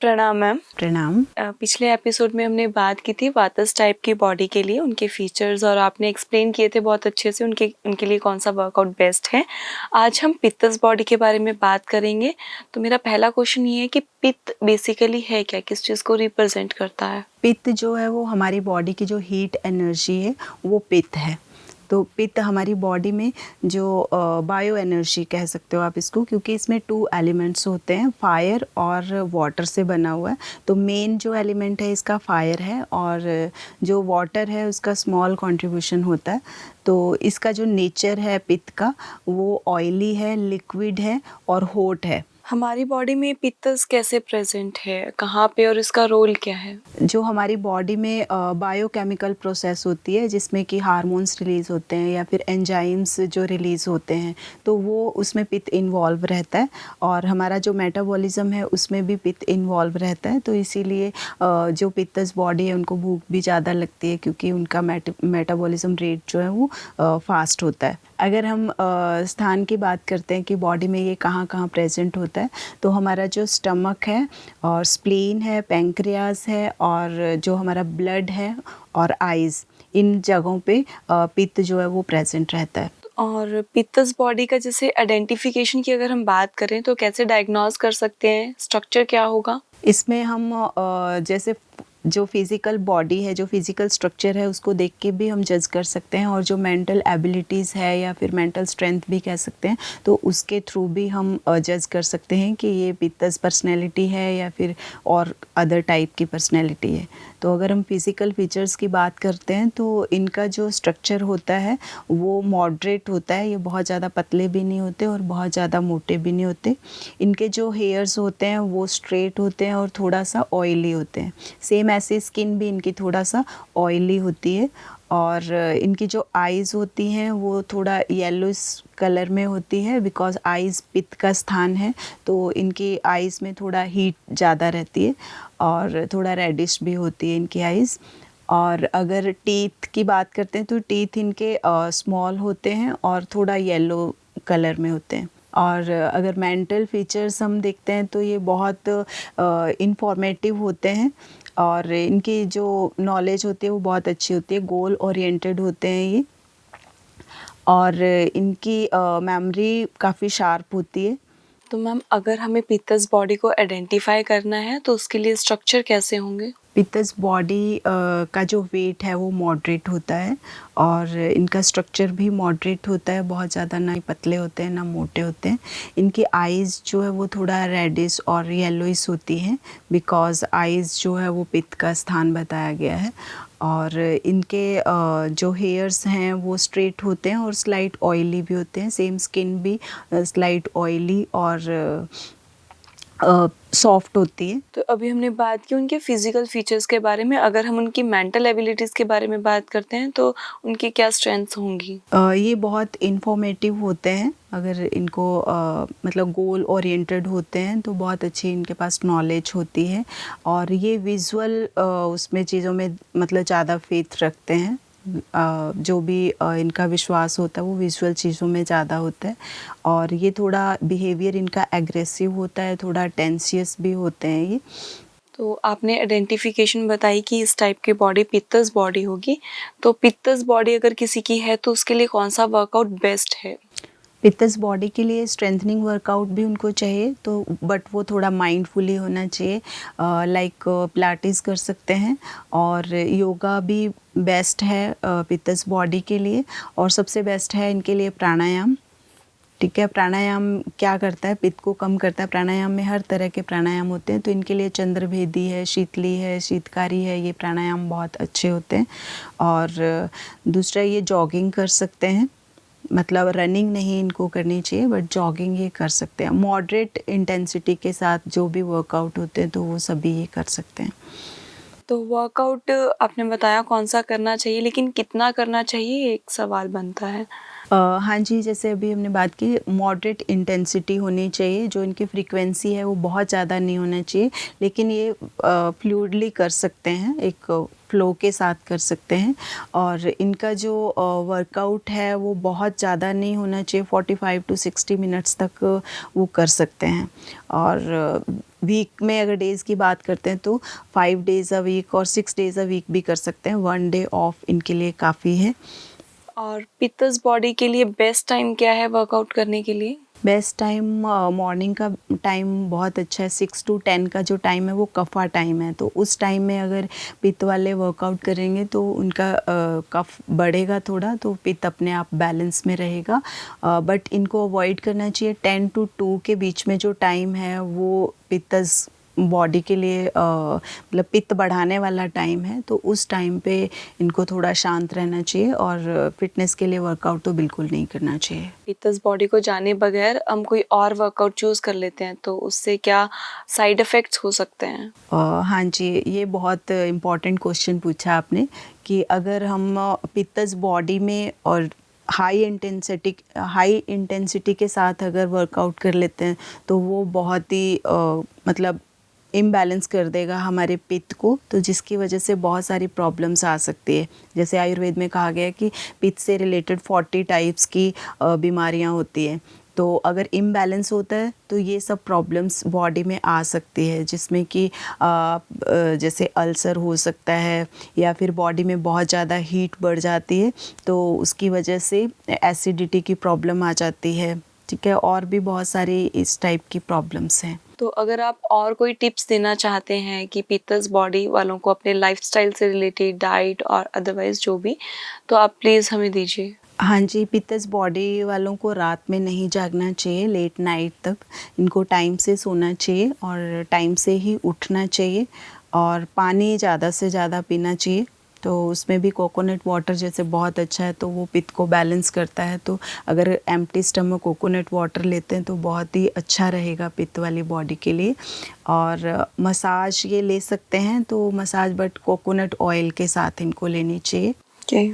प्रणाम मैम। प्रणाम। पिछले एपिसोड में हमने बात की थी वातस टाइप की बॉडी के लिए, उनके फीचर्स, और आपने एक्सप्लेन किए थे बहुत अच्छे से उनके लिए कौन सा वर्कआउट बेस्ट है। आज हम पित्तस बॉडी के बारे में बात करेंगे। तो मेरा पहला क्वेश्चन ये है कि पित्त बेसिकली है क्या, किस चीज़ को रिप्रेजेंट करता है? पित्त जो है वो हमारी बॉडी की जो हीट एनर्जी है वो पित्त है। तो पित्त हमारी बॉडी में जो बायो एनर्जी कह सकते हो आप इसको, क्योंकि इसमें 2 एलिमेंट्स होते हैं, फायर और वाटर से बना हुआ है। तो मेन जो एलिमेंट है इसका फायर है और जो वाटर है उसका स्मॉल कंट्रीब्यूशन होता है। तो इसका जो नेचर है पित्त का वो ऑयली है, लिक्विड है और हॉट है। हमारी बॉडी में पित्तस कैसे प्रेजेंट है, कहाँ पे, और इसका रोल क्या है? जो हमारी बॉडी में बायोकेमिकल प्रोसेस होती है जिसमें कि हार्मोन्स रिलीज़ होते हैं या फिर एंजाइम्स जो रिलीज़ होते हैं, तो वो उसमें पित्त इन्वॉल्व रहता है। और हमारा जो मेटाबॉलिज्म है उसमें भी पित्त इन्वॉल्व रहता है। तो इसीलिए जो पित्तस बॉडी है उनको भूख भी ज़्यादा लगती है, क्योंकि उनका मेटाबॉलिज्म रेट जो है वो फास्ट होता है। अगर हम स्थान की बात करते हैं कि बॉडी में ये कहाँ कहाँ प्रेजेंट होता है, तो हमारा जो स्टमक है और स्प्लीन है, पैंक्रियाज है और जो हमारा ब्लड है और आइज़, इन जगहों पे पित्त जो है वो प्रेजेंट रहता है। और पित्तस बॉडी का जैसे आइडेंटिफिकेशन की अगर हम बात करें तो कैसे डायग्नोज कर सकते हैं, स्ट्रक्चर क्या होगा? इसमें हम जैसे जो फिज़िकल बॉडी है, जो फिज़िकल स्ट्रक्चर है उसको देख के भी हम जज कर सकते हैं, और जो मेंटल एबिलिटीज़ है या फिर मेंटल स्ट्रेंथ भी कह सकते हैं, तो उसके थ्रू भी हम जज कर सकते हैं कि ये पित्तस पर्सनैलिटी है या फिर और अदर टाइप की पर्सनैलिटी है। तो अगर हम फिज़िकल फीचर्स की बात करते हैं तो इनका जो स्ट्रक्चर होता है वो मॉडरेट होता है। ये बहुत ज़्यादा पतले भी नहीं होते और बहुत ज़्यादा मोटे भी नहीं होते। इनके जो हेयर्स होते हैं वो स्ट्रेट होते हैं और थोड़ा सा ऑयली होते हैं। सेम ऐसे स्किन भी इनकी थोड़ा सा ऑयली होती है। और इनकी जो आइज़ होती हैं वो थोड़ा येलोइश कलर में होती है, बिकॉज़ आइज़ पित्त का स्थान है, तो इनकी आइज़ में थोड़ा हीट ज़्यादा रहती है और थोड़ा रेडिश भी होती है इनकी आइज़। और अगर टीथ की बात करते हैं तो टीथ इनके स्मॉल होते हैं और थोड़ा येलो कलर में होते हैं। और अगर मेंटल फीचर्स हम देखते हैं तो ये बहुत इंफॉर्मेटिव होते हैं और इनकी जो नॉलेज होती है वो बहुत अच्छी होती है, गोल ओरिएंटेड होते हैं ये। और इनकी मेमोरी काफ़ी शार्प होती है। तो मैम अगर हमें पित्तस बॉडी को आइडेंटिफाई करना है तो उसके लिए स्ट्रक्चर कैसे होंगे? पित्तस बॉडी का जो वेट है वो मॉडरेट होता है और इनका स्ट्रक्चर भी मॉडरेट होता है, बहुत ज़्यादा ना ही पतले होते हैं ना मोटे होते हैं। इनकी आइज़ जो है वो थोड़ा रेडिश और येलोइश होती हैं, बिकॉज़ आइज़ जो है वो पित्त का स्थान बताया गया है। और इनके जो हेयर्स हैं वो स्ट्रेट होते हैं और स्लाइट ऑयली भी होते हैं। सेम स्किन भी स्लाइट ऑयली और सॉफ्ट होती है। तो अभी हमने बात की उनके फिजिकल फीचर्स के बारे में। अगर हम उनकी मेंटल एबिलिटीज़ के बारे में बात करते हैं तो उनकी क्या स्ट्रेंथ्स होंगी? ये बहुत इंफॉर्मेटिव होते हैं। अगर इनको मतलब गोल ओरिएंटेड होते हैं तो बहुत अच्छी इनके पास नॉलेज होती है और ये विजुअल उसमें चीज़ों में मतलब ज़्यादा फेथ रखते हैं। जो भी इनका विश्वास होता है वो विजुअल चीज़ों में ज़्यादा होता है। और ये थोड़ा बिहेवियर इनका एग्रेसिव होता है, थोड़ा टेंशियस भी होते हैं ये। तो आपने आइडेंटिफिकेशन बताई कि इस टाइप की बॉडी पित्तस बॉडी होगी। तो पित्तस बॉडी अगर किसी की है तो उसके लिए कौन सा वर्कआउट बेस्ट है? पित्तस बॉडी के लिए स्ट्रेंथनिंग वर्कआउट भी उनको चाहिए, तो बट वो थोड़ा माइंडफुली होना चाहिए। लाइक पिलाटेस कर सकते हैं और योगा भी बेस्ट है पित्तस बॉडी के लिए। और सबसे बेस्ट है इनके लिए प्राणायाम। ठीक है, प्राणायाम क्या करता है, पित्त को कम करता है। प्राणायाम में हर तरह के प्राणायाम होते हैं, तो इनके लिए चंद्रभेदी है, शीतली है, शीतकारी है, ये प्राणायाम बहुत अच्छे होते हैं। और दूसरा ये जॉगिंग कर सकते हैं, मतलब रनिंग नहीं इनको करनी चाहिए बट जॉगिंग ये कर सकते हैं। मॉडरेट इंटेंसिटी के साथ जो भी वर्कआउट होते हैं तो वो सभी ये कर सकते हैं। तो वर्कआउट आपने बताया कौन सा करना चाहिए, लेकिन कितना करना चाहिए एक सवाल बनता है। हाँ जी, जैसे अभी हमने बात की मॉडरेट इंटेंसिटी होनी चाहिए, जो इनकी फ्रीक्वेंसी है वो बहुत ज़्यादा नहीं होना चाहिए, लेकिन ये फ्लूइडली कर सकते हैं, एक फ्लो के साथ कर सकते हैं। और इनका जो वर्कआउट है वो बहुत ज़्यादा नहीं होना चाहिए, 45 टू 60 मिनट्स तक वो कर सकते हैं। और वीक में अगर डेज़ की बात करते हैं तो 5 डेज़ अ वीक और 6 डेज़ अ वीक भी कर सकते हैं। 1 डे ऑफ इनके लिए काफ़ी है। और पित्तस बॉडी के लिए बेस्ट टाइम क्या है वर्कआउट करने के लिए? बेस्ट टाइम मॉर्निंग का टाइम बहुत अच्छा है। 6 टू 10 का जो टाइम है वो कफ़ा टाइम है, तो उस टाइम में अगर पित्त वाले वर्कआउट करेंगे तो उनका कफ बढ़ेगा थोड़ा, तो पित्त अपने आप बैलेंस में रहेगा। बट इनको अवॉइड करना चाहिए 10 टू 2 के बीच में जो टाइम है वो पित्तस बॉडी के लिए मतलब पित्त बढ़ाने वाला टाइम है, तो उस टाइम पे इनको थोड़ा शांत रहना चाहिए और फिटनेस के लिए वर्कआउट तो बिल्कुल नहीं करना चाहिए। पित्तस बॉडी को जाने बगैर हम कोई और वर्कआउट चूज कर लेते हैं तो उससे क्या साइड इफेक्ट्स हो सकते हैं? हाँ जी, ये बहुत इम्पोर्टेंट क्वेश्चन पूछा आपने कि अगर हम पित्तस बॉडी में और हाई इंटेंसिटी के साथ अगर वर्कआउट कर लेते हैं तो वो बहुत ही मतलब इम्बैलेंस कर देगा हमारे पित्त को, तो जिसकी वजह से बहुत सारी प्रॉब्लम्स आ सकती है। जैसे आयुर्वेद में कहा गया है कि पित्त से रिलेटेड 40 टाइप्स की बीमारियां होती हैं। तो अगर इम्बैलेंस होता है तो ये सब प्रॉब्लम्स बॉडी में आ सकती है, जिसमें कि जैसे अल्सर हो सकता है, या फिर बॉडी में बहुत ज़्यादा हीट बढ़ जाती है तो उसकी वजह से एसिडिटी की प्रॉब्लम आ जाती है। ठीक है, और भी बहुत सारी इस टाइप की प्रॉब्लम्स हैं। तो अगर आप और कोई टिप्स देना चाहते हैं कि पित्तस बॉडी वालों को अपने लाइफस्टाइल से रिलेटेड डाइट और अदरवाइज जो भी, तो आप प्लीज़ हमें दीजिए। हाँ जी, पित्तस बॉडी वालों को रात में नहीं जागना चाहिए लेट नाइट तक। इनको टाइम से सोना चाहिए और टाइम से ही उठना चाहिए, और पानी ज़्यादा से ज़्यादा पीना चाहिए। तो उसमें भी कोकोनट वाटर जैसे बहुत अच्छा है, तो वो पित्त को बैलेंस करता है। तो अगर एम्प्टी स्टमक कोकोनट वाटर लेते हैं तो बहुत ही अच्छा रहेगा पित्त वाली बॉडी के लिए। और मसाज ये ले सकते हैं, तो मसाज बट कोकोनट ऑयल के साथ इनको लेनी चाहिए। ओके।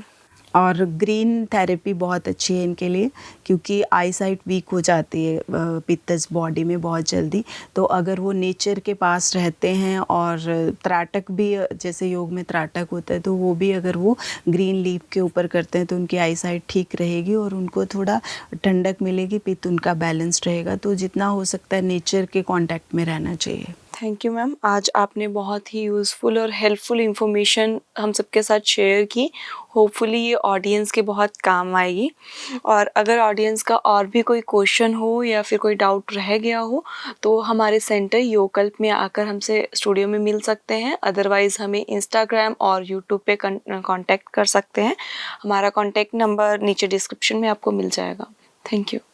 और ग्रीन थेरेपी बहुत अच्छी है इनके लिए, क्योंकि आई साइट वीक हो जाती है पित्तस बॉडी में बहुत जल्दी। तो अगर वो नेचर के पास रहते हैं और त्राटक भी, जैसे योग में त्राटक होता है, तो वो भी अगर वो ग्रीन लीफ के ऊपर करते हैं तो उनकी आई साइट ठीक रहेगी और उनको थोड़ा ठंडक मिलेगी, पित्त उनका बैलेंस्ड रहेगा। तो जितना हो सकता है नेचर के कांटेक्ट में रहना चाहिए। थैंक यू मैम, आज आपने बहुत ही यूज़फुल और हेल्पफुल इन्फॉर्मेशन हम सबके साथ शेयर की। होपफुली ये ऑडियंस के बहुत काम आएगी। और अगर ऑडियंस का और भी कोई क्वेश्चन हो या फिर कोई डाउट रह गया हो तो हमारे सेंटर योगकल्प में आकर हमसे स्टूडियो में मिल सकते हैं। अदरवाइज़ हमें इंस्टाग्राम और यूट्यूब पे कांटेक्ट कर सकते हैं। हमारा कांटेक्ट नंबर नीचे डिस्क्रिप्शन में आपको मिल जाएगा। Thank you.